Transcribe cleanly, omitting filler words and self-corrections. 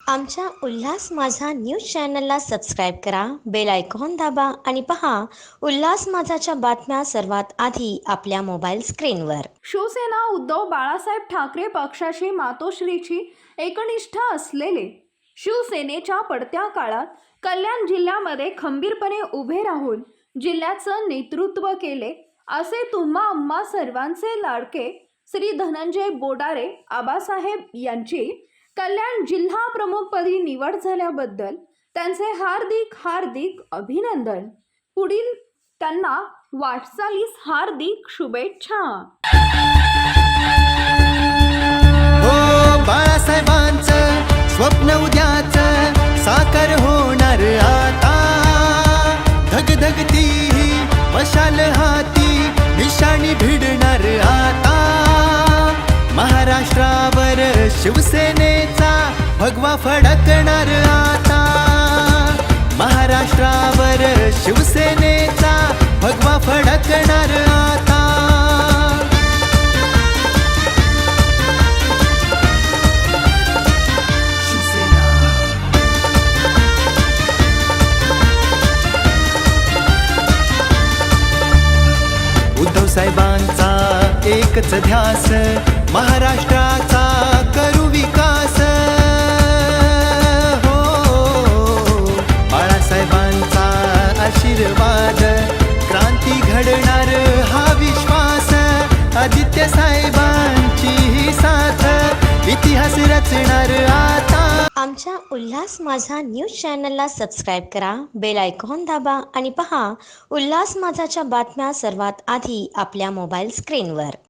आमच्या उल्हास माझा न्यूज चॅनलला सबस्क्राईब करा, बेल आयकॉन दाबा आणि पहा उल्हास माझाच्या बातम्या सर्वात आधी आपल्या मोबाईल स्क्रीनवर. शिवसेना उद्धव बाळासाहेब ठाकरे पक्षाशी मातोश्रीची एकनिष्ठ असलेले शिवसेनेच्या पडत्या काळात कल्याण जिल्ह्यामध्ये खंबीरपणे उभे राहून जिल्ह्याचं नेतृत्व केले असे तुम्हा आम्हा सर्वांचे लाडके श्री धनंजय बोडारे आबासाहेब यांची कल्याण जिल्हा प्रमुखपदी निवड झाल्याबद्दल त्यांचे हार्दिक हार्दिक अभिनंदन. पुढील त्यांना वाटचालीस हार्दिक शुभेच्छा. हो बाळासाहेबांचं स्वप्न उद्याचं साकार होणार आता. धगधगती मशाल हाती निशाणी भिडणार आता. महाराष्ट्रावर शिवसेनेचा भगवा फडकणार आता. महाराष्ट्रावर शिवसेनेचा भगवा फडकणार आता. उद्धव साहेबांचा एकच ध्यास महाराष्ट्राचा करू विकास. हो बाळासाहेबांचा आशीर्वाद क्रांती घडणार हा विश्वास. आदित्य साहेबांची ही साथ इतिहास रचणार आता. आमच्या उल्हास माझा न्यूज चॅनलला सबस्क्राईब करा, बेल आयकॉन दाबा आणि पहा उल्हास माझाच्या बातम्या सर्वात आधी आपल्या मोबाईल स्क्रीनवर.